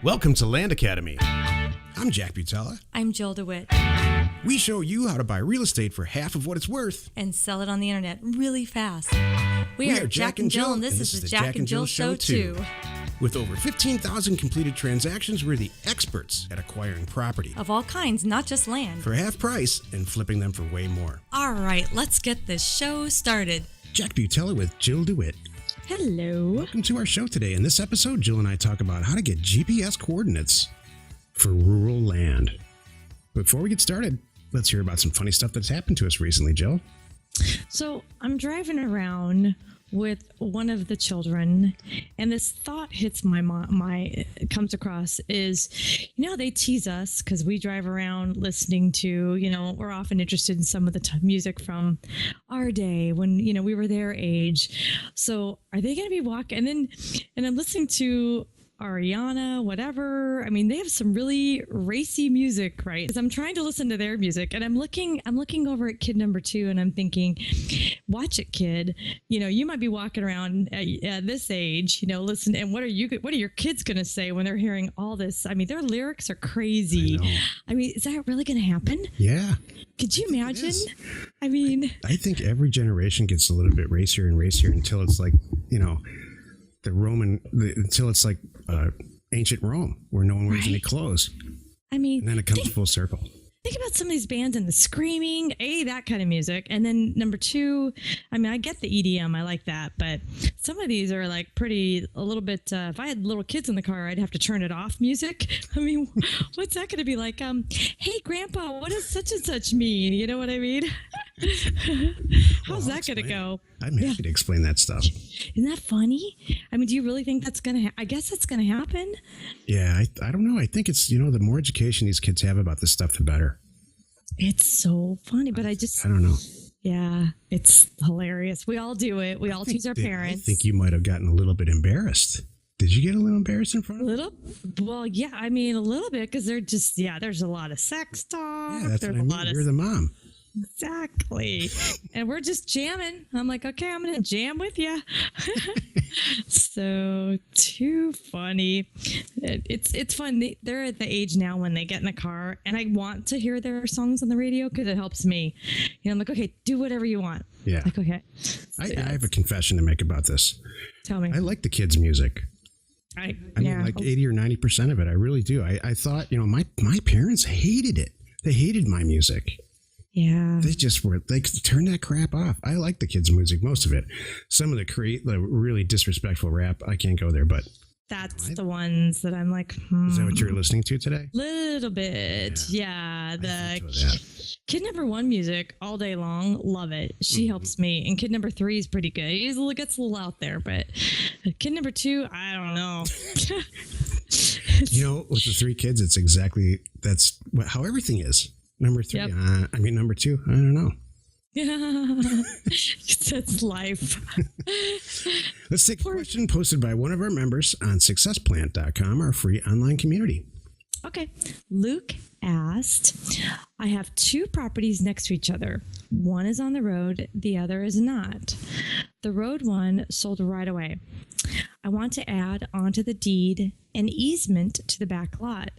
Welcome to Land Academy. I'm Jack Butala. I'm Jill DeWit. We show you how to buy real estate for half of what it's worth. And sell it on the internet really fast. We are Jack and Jill, and this is the Jack and Jill Show too. With over 15,000 completed transactions, we're the experts at acquiring property. Of all kinds, not just land. For half price and flipping them for way more. All right, let's get this show started. Jack Butala with Jill DeWit. Hello. Welcome to our show today. In this episode, Jill and I talk about how to get GPS coordinates for rural land. Before we get started, let's hear about some funny stuff that's happened to us recently, Jill. So I'm driving around with one of the children, and this thought hits comes across is, they tease us because we drive around listening to, we're often interested in some of the music from our day when, we were their age. So are they going to be walking? And I'm listening to Ariana, whatever. I mean, they have some really racy music, right? Because I'm trying to listen to their music, and I'm looking over at kid number 2, and I'm thinking, watch it, kid. You might be walking around at this age, listen. And what are your kids going to say when they're hearing all this? I mean, their lyrics are crazy. I mean, is that really going to happen? Yeah. Could you imagine? I mean, I think every generation gets a little bit racier and racier until it's like, until it's like ancient Rome, where no one wears any clothes. I mean, and then it comes full circle. Think about some of these bands and the screaming, that kind of music. And then number 2, I mean, I get the EDM, I like that, but some of these are like a little bit, if I had little kids in the car, I'd have to turn it off music. I mean, what's that going to be like? Hey, Grandpa, what does such and such mean? You know what I mean? How's that going to go? I'm happy to explain that stuff. Isn't that funny? I mean, do you really think that's going to I guess that's going to happen? Yeah, I don't know. I think it's, the more education these kids have about this stuff, the better. It's so funny, but I don't know. Yeah, it's hilarious. We all do it. We all tease our parents. I think you might have gotten a little bit embarrassed. Did you get a little embarrassed in front of them? Well, yeah, I mean, a little bit, because they're just, there's a lot of sex talk. Yeah, that's what I mean. You're the mom. Exactly. And we're just jamming. I'm like, okay, I'm going to jam with you. So too funny. It's fun. They're at the age now when they get in the car, and I want to hear their songs on the radio because it helps me. I'm like, okay, do whatever you want. Yeah. Like, okay. I have a confession to make about this. Tell me. I like the kids' music. I mean, like 80 or 90% of it. I really do. I thought, my parents hated it. They hated my music. Yeah. They turned that crap off. I like the kids' music, most of it. Some of the really disrespectful rap, I can't go there, but that's the ones that I'm like, Is that what you're listening to today? Little bit. Yeah. The kid number 1 music all day long. Love it. She helps me. And kid number 3 is pretty good. He gets a little out there, but kid number 2, I don't know. With the 3 kids, that's how everything is. Number 3, yep. Number 2, I don't know. Yeah, that's life. Let's take a question posted by one of our members on successplant.com, our free online community. Okay. Luke asked, I have 2 properties next to each other. One is on the road, the other is not. The road one sold right away. I want to add onto the deed an easement to the back lot.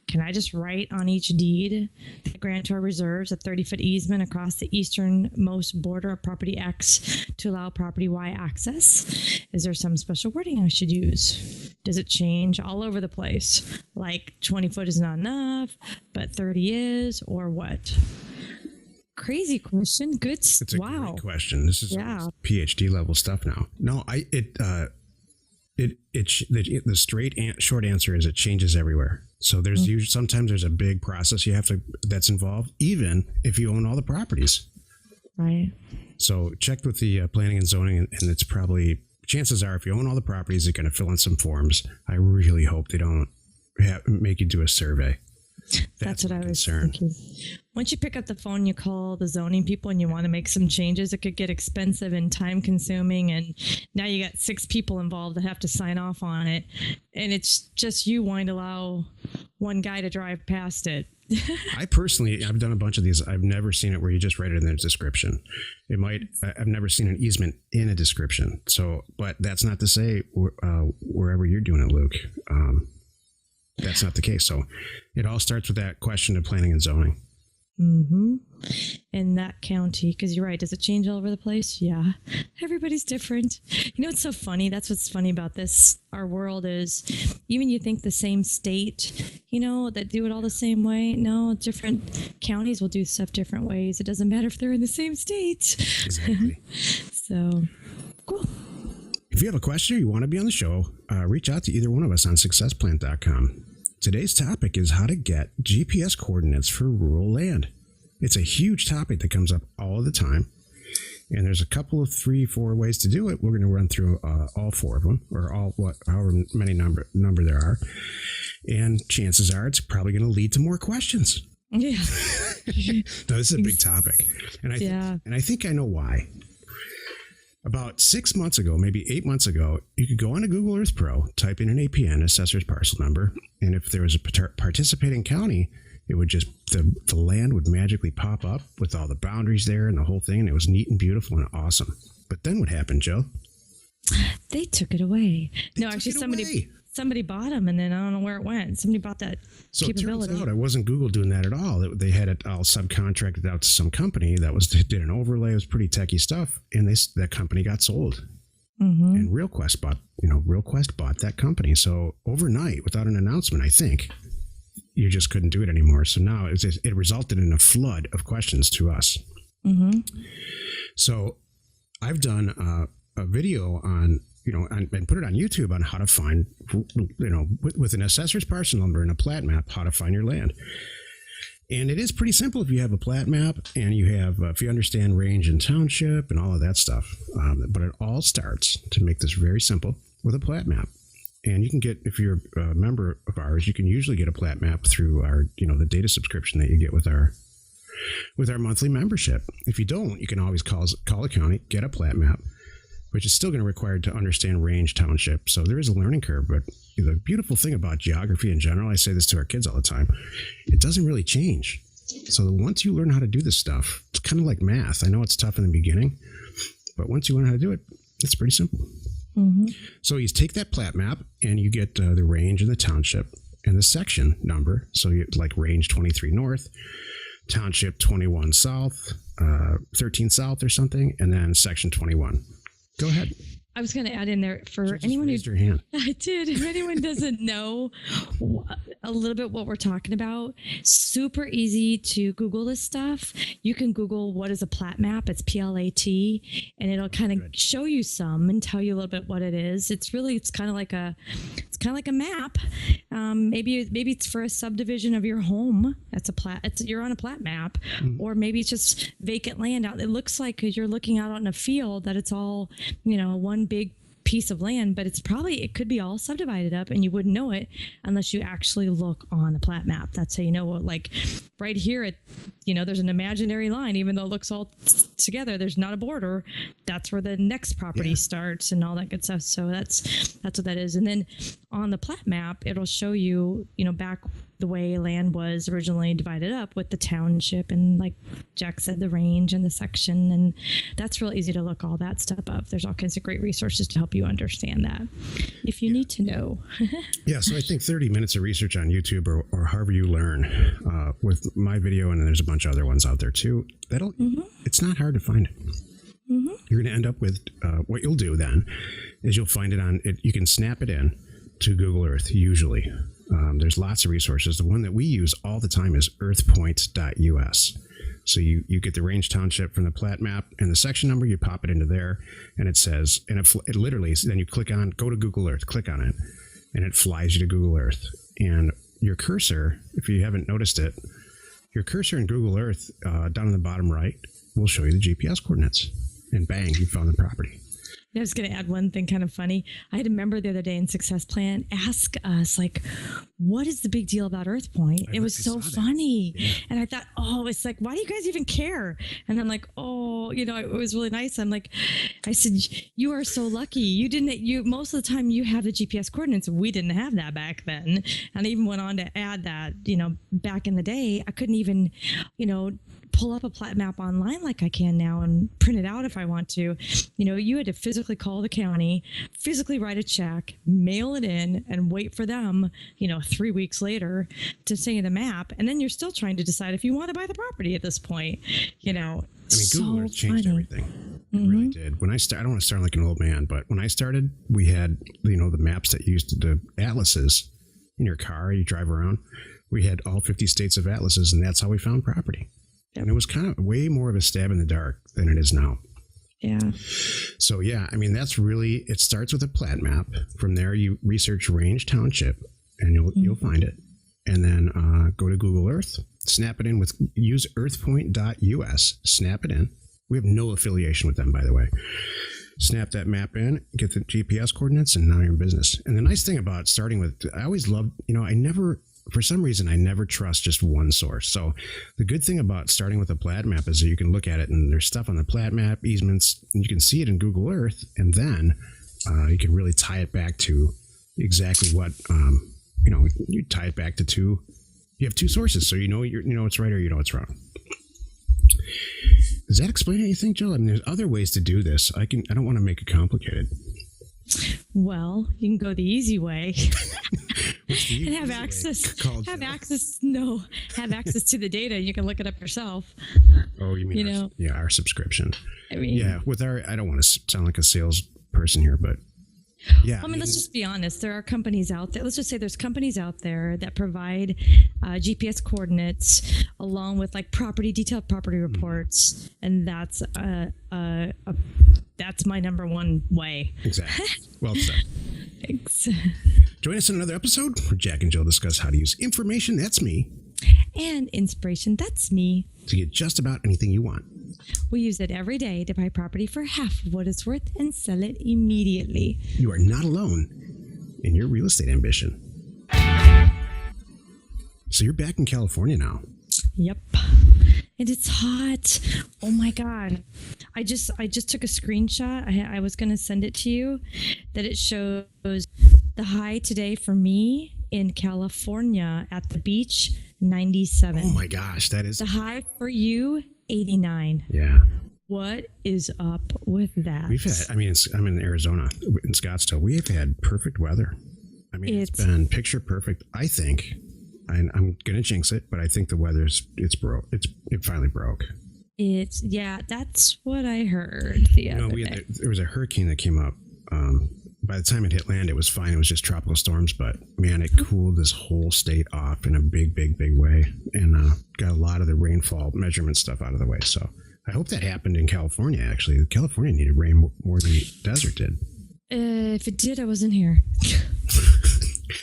Can I just write on each deed that the grantor reserves a 30-foot easement across the easternmost border of property X to allow property Y access? Is there some special wording I should use? Does it change all over the place? Like 20 foot is not enough, but 30 is, or what? Crazy question. Good. It's a wow. great question. This is PhD level stuff now. No, the short answer is it changes everywhere. So there's sometimes there's a big process that's involved, even if you own all the properties. Right. So check with the planning and zoning, and it's probably, chances are, if you own all the properties, they're going to fill in some forms. I really hope they don't make you do a survey. That's what I was thinking. Once you pick up the phone, you call the zoning people and you want to make some changes, it could get expensive and time consuming. And now you got 6 people involved that have to sign off on it. And it's just you wanting to allow one guy to drive past it. I've done a bunch of these. I've never seen it where you just write it in the description. I've never seen an easement in a description. So, but that's not to say wherever you're doing it, Luke. that's not the case. So it all starts with that question of planning and zoning. Mm-hmm. In that county, because you're right. Does it change all over the place? Yeah. Everybody's different. You know, it's so funny. That's what's funny about this. Our world is, even you think the same state, you know, that do it all the same way. No, different counties will do stuff different ways. It doesn't matter if they're in the same state. Exactly. So, cool. If you have a question or you want to be on the show, reach out to either one of us on successplant.com. Today's topic is how to get GPS coordinates for rural land. It's a huge topic that comes up all the time. And there's a couple of 3-4 ways to do it. We're going to run through all 4 of them, or however many number there are. And chances are it's probably going to lead to more questions. Yeah. No, this is a big topic. And I think I know why. About 6 months ago, maybe 8 months ago, you could go on to Google Earth Pro, type in an APN, assessor's parcel number, and if there was a participating county, it would just, the land would magically pop up with all the boundaries there and the whole thing, and it was neat and beautiful and awesome. But then what happened, Joe? They took it away. Somebody bought them, and then I don't know where it went. Somebody bought that capability. It turns out it wasn't Google doing that at all. They had it all subcontracted out to some company that did an overlay. It was pretty techie stuff, and that company got sold. Mm-hmm. And RealQuest bought that company. So overnight, without an announcement, I think you just couldn't do it anymore. So now it resulted in a flood of questions to us. Mm-hmm. So I've done a video on, and put it on YouTube on how to find, with an assessor's parcel number and a plat map, how to find your land. And it is pretty simple if you have a plat map and you have, if you understand range and township and all of that stuff. But it all starts, to make this very simple, with a plat map. And you can get, if you're a member of ours, you can usually get a plat map through our, the data subscription that you get with our monthly membership. If you don't, you can always call a county, get a plat map, which is still going to require to understand range, township. So there is a learning curve, but the beautiful thing about geography in general, I say this to our kids all the time, it doesn't really change. So once you learn how to do this stuff, it's kind of like math. I know it's tough in the beginning, but once you learn how to do it, it's pretty simple. Mm-hmm. So you take that plat map and you get the range and the township and the section number. So you like range 23 north, township 21 south, 13 south or something, and then section 21. Go ahead. I was going to add in there for anyone who raised your hand. I did. If anyone doesn't know a little bit what we're talking about, super easy to Google this stuff. You can Google what is a plat map. It's PLAT, and it'll kind of show you some and tell you a little bit what it is. It's kind of like a map. Maybe it's for a subdivision of your home. That's a plat. You're on a plat map, or maybe it's just vacant land out. It looks like you're looking out on a field that it's all one big piece of land, but it could be all subdivided up, and you wouldn't know it unless you actually look on the plat map. That's how you know what, like right here, there's an imaginary line, even though it looks all together, there's not a border. That's where the next property starts and all that good stuff. So that's what that is. And then on the plat map, it'll show you, back the way land was originally divided up with the township and, like Jack said, the range and the section. And that's real easy to look all that stuff up. There's all kinds of great resources to help you understand that if you need to know. Yeah, so I think 30 minutes of research on YouTube or however you learn with my video, and there's a bunch of other ones out there too. It's not hard to find. Mm-hmm. You're going to end up with what you'll do then is you'll find it on it. You can snap it in to Google Earth usually. There's lots of resources. The one that we use all the time is earthpoint.us. So you get the range township from the plat map and the section number, you pop it into there, and it says, and it literally, then you click on, go to Google Earth, click on it, and it flies you to Google Earth. And your cursor, if you haven't noticed it, your cursor in Google Earth down in the bottom right will show you the GPS coordinates. And bang, you found the property. I was going to add one thing kind of funny. I had a member the other day in Success Plan ask us, like, what is the big deal about Earth Point? It was so funny. Yeah. And I thought, it's like, why do you guys even care? And I'm like, it was really nice. I said, you are so lucky. Most of the time you have the GPS coordinates. We didn't have that back then. And I even went on to add that, back in the day, I couldn't even, pull up a plat map online like I can now and print it out if I want to. You had to physically call the county, physically write a check, mail it in, and wait for them, 3 weeks later to send you the map. And then you're still trying to decide if you want to buy the property at this point. Google Earth changed everything. It really did. When I started, I don't want to sound like an old man, but when I started, we had, the maps that you used to do atlases in your car. You drive around. We had all 50 states of atlases, and that's how we found property. Yep. And it was kind of way more of a stab in the dark than it is now. Yeah. So, that's really, it starts with a plat map. From there, you research Range Township, and you'll find it. And then go to Google Earth, snap it in use earthpoint.us, snap it in. We have no affiliation with them, by the way. Snap that map in, get the GPS coordinates, and now you're in business. And the nice thing about starting with, I always loved, for some reason, I never trust just one source. So the good thing about starting with a plat map is that you can look at it and there's stuff on the plat map, easements, and you can see it in Google Earth. And then you can really tie it back to exactly what, you tie it back to two. You have two sources, so you know it's right or you know it's wrong. Does that explain anything, Jill? I mean, there's other ways to do this. I don't want to make it complicated. Well, you can go the easy way and have access to the data. You can look it up yourself. Oh, you mean our subscription? I don't want to sound like a salesperson here, but yeah. Let's just be honest. There are companies out there. Let's just say there's companies out there that provide GPS coordinates along with detailed property reports, and that's that's my number one way. Exactly. Well said. Thanks. Join us in another episode where Jack and Jill discuss how to use information, that's me, and inspiration, that's me, to get just about anything you want. We use it every day to buy property for half of what it's worth and sell it immediately. You are not alone in your real estate ambition. So you're back in California now. Yep. And it's hot. Oh my God. I just took a screenshot. I was going to send it to you, that it shows the high today for me in California at the beach, 97. Oh my gosh, that is the high for you, 89. Yeah. What is up with that? I'm in Arizona, in Scottsdale. We have had perfect weather. It's been picture perfect, I think. I'm going to jinx it, but I think the weather's, it finally broke. That's what I heard the other day. There was a hurricane that came up. By the time it hit land, it was fine. It was just tropical storms, but man, it cooled this whole state off in a big, big, big way, and got a lot of the rainfall measurement stuff out of the way. So I hope that happened in California. Actually, California needed rain more than the desert did. If it did, I wasn't here.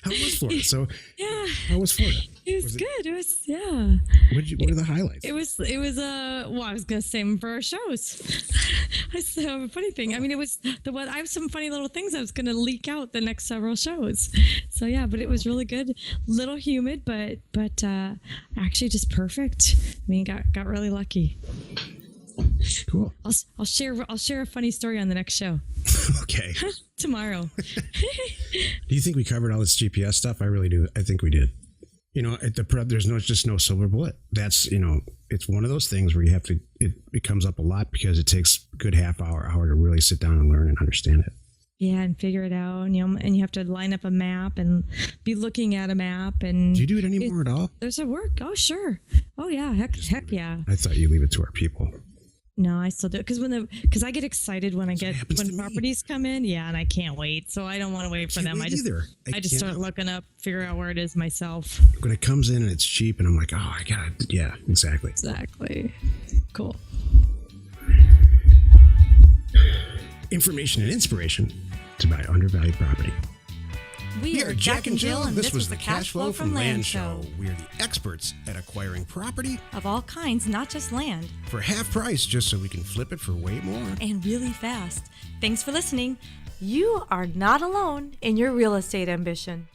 How was Florida? So yeah, how was Florida? It was good. It was, yeah. What are the highlights? It was I was gonna say them for our shows. I still have a funny thing. It was I have some funny little things I was gonna leak out the next several shows. So yeah, but it was really good. Little humid, but actually just perfect. Got really lucky. Cool. I'll share a funny story on the next show. Okay. Tomorrow. Do you think we covered all this GPS stuff? I really do. I think we did. There's just no silver bullet. That's, it's one of those things where you have to, it comes up a lot because it takes a good half hour to really sit down and learn and understand it. Yeah, and figure it out. And you have to line up a map and be looking at a map. And do you do it anymore at all? There's a work. Oh, sure. Oh, yeah. Heck yeah. I thought you leave it to our people. No, I still do it because I get excited when properties come in. Yeah, and I can't wait. So I don't want to wait for them. I just start looking up, figure out where it is myself. When it comes in and it's cheap, and I'm like, oh, I got it. Yeah, exactly. Exactly. Cool. Information and inspiration to buy undervalued property. We are Jack and Jill, and this was the Cash Flow from Land Show. We are the experts at acquiring property of all kinds, not just land, for half price, just so we can flip it for way more. And really fast. Thanks for listening. You are not alone in your real estate ambition.